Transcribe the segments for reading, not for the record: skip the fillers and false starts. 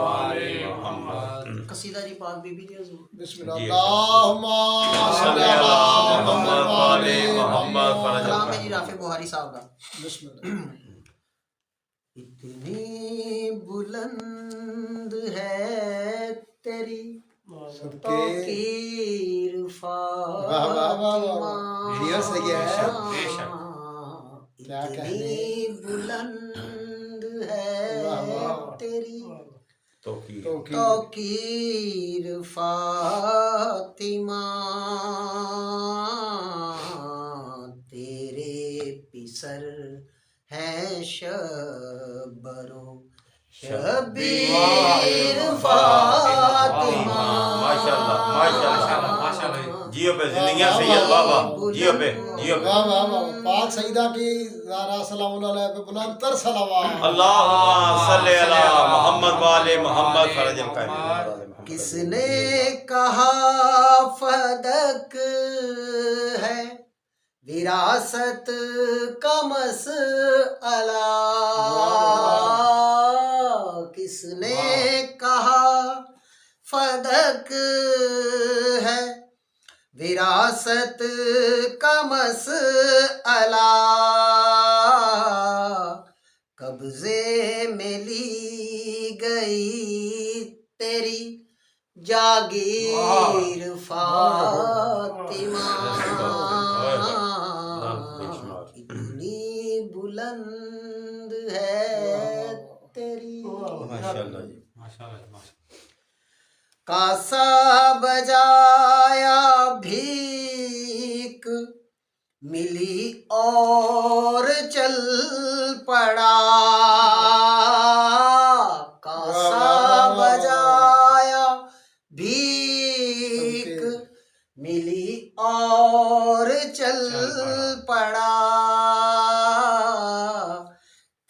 وآل محمد. قصیدہ جی پاک بی بی دی حضور. بسم اللہ اللہم صلی علی محمد وآل محمد. کلام ہے جی رافع بخاری صاحب کا. بسم اللہ. اتنی بلند ہے تیری توقیر فاطمہ. یہ صحیح ہے. اتنی بلند ہے تیری توقیر فاطمہ. تیرے پسر ہیں شبرو شبیر فاطمہ. ماشاءاللہ ماشاءاللہ. جیو پہ زندگیاں سید بابا. جیو پہ جیو پہ. واہ واہ واہ. پاک سیدہ کی زہرا سلام اللہ علیہ پہ بلند تر صلوات. اللہم صلی علی محمد وآل محمد فرج القائم. کس نے کہا فدق ہے وراثت کا مسئلہ. کس نے کہا فدق ہے وراثت کا مسئلہ. قبضے میں لی گئی تیری جاگیر فاطمہ. اتنی بلند ہے تیری. ماشاءاللہ جی. کاسا بجایا بھیک ملی اور چل پڑا. کاسا بجایا بھیک ملی اور چل پڑا.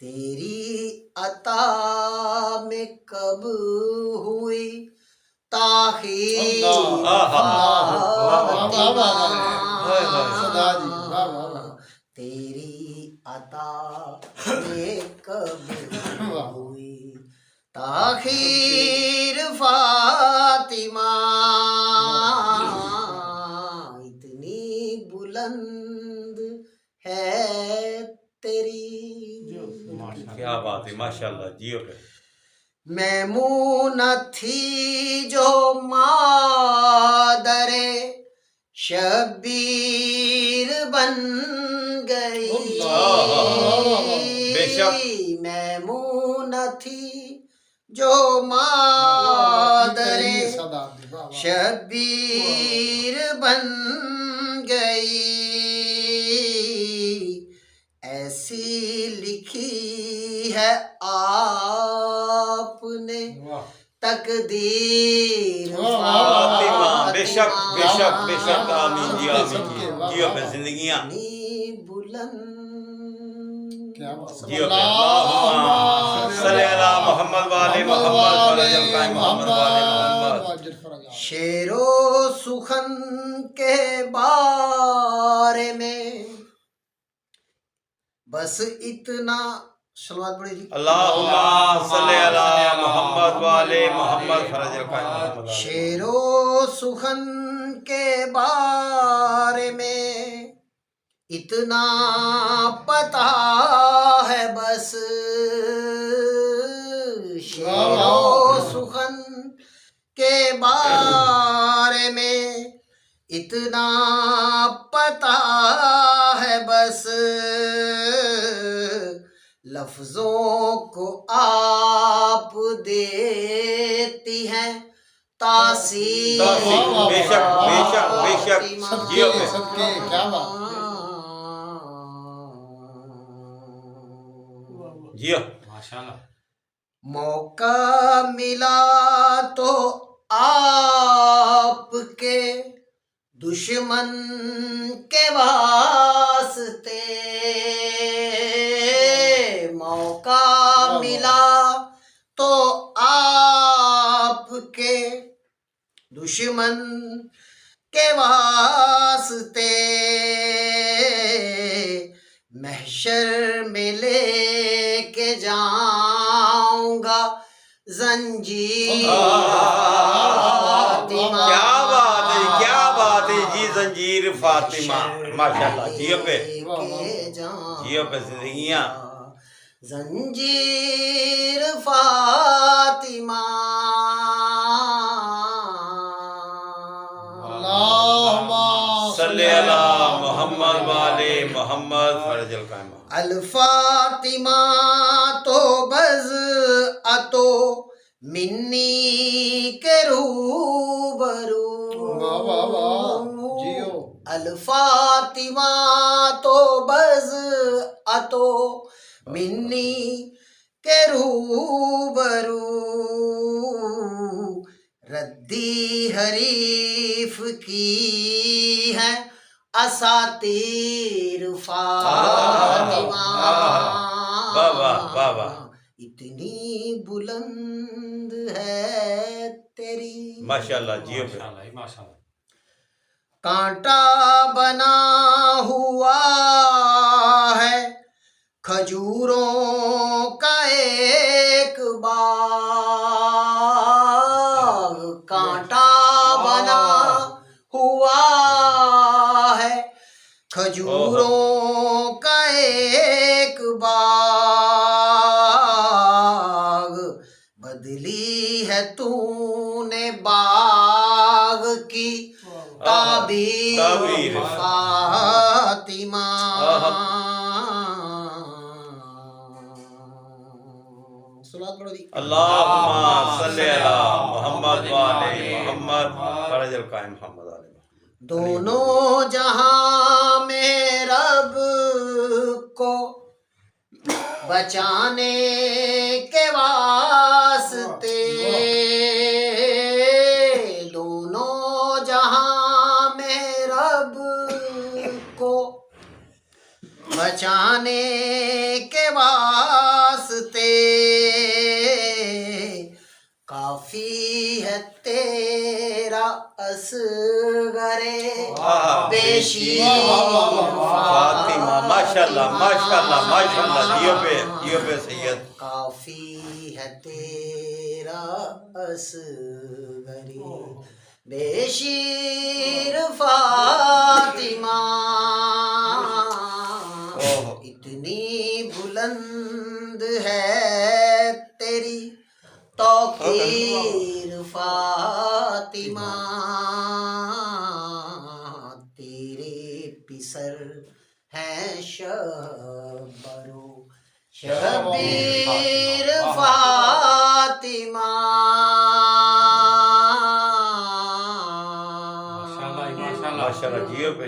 تیری عطا میں کب ہوئی تاخیر تیری عطا میں کب ہوئی تاخیر فاطمہ. اتنی بلند ہے تیری. کیا بات ہے. ماشاءاللہ. جیو پہ. میمونہ تھی جو مادر شبیر بن گئی. بے شک. میمونہ تھی جو مادر شبیر بن گئی. ایسی لکھی ہے آپ نے تقدیر فاطمہ. بے شک بے شک بے شک. آمین جی آمین جی. جیو پہ زندگیاں. بلند. جیو پہ. اللہم صلی علی محمد وآل محمد فرج القائم محمد وآل محمد. شعر و سخن کے بارے میں بس اتنا سلوات پڑھے جی. اللہم صلی علی محمد وآل محمد فرج القائم محمد. شعر و سخن کے بارے میں اتنا پتا ہے بس. شعر و سخن کے بارے میں اتنا پتا ہے بس. لفظوں کو آپ دیتی ہیں تاثیر. بے شک بے شک بے شک. جیو پہ. کیا بات. جیو. ماشاءاللہ. موقع ملا تو آپ کے دشمن کے واسطے. موقع ملا تو آپ کے دشمن کے واسطے. محشر میں لے کے جاؤں گا زنجیر کیا بات ہے کیا بات ہے جی زنجیر فاطمہ ماشاءاللہ جیو پہ جیو پہ زندگیاں زنجیر فاطمہ اللہم صلی اللہ محمد والے محمد فرج القائمہ الفاطمہ تو بضعتو منی کے روبرو واہ واہ واہ جیو الفاطمہ تو بضعتو منی کے روبرو ردی حریف کی ہے اساطیر فاطمہ واہ واہ واہ واہ اتنی بلند ہے تیری ماشاءاللہ جیو پہ کانٹا بنا ہوا ہے کھجوروں کا ایک باغ کانٹا بنا ہوا ہے کھجوروں کا ایک باغ بدلی ہے تو نے باغ کی تعبیر فاطمہ صلوات پڑھو جی اللہم صلی اللہ محمد والے محمد فرج القائم محمد والے دونوں جہاں میں رب کو بچانے کے واسطے دونوں جہاں میں رب کو بچانے کے واسطے کافی ہے تیرا اصغر بیشیر فاطمہ ماشاءاللہ ماشاءاللہ ماشاءاللہ جیو پہ سید کافی ہے تیرا اصغر بیشیر فاطمہ اتنی بلند ہے تیری توقیر فاطمہ تیرے پسر ہیں شبرو شبیر فاطمہ ماشاءاللہ جیو پہ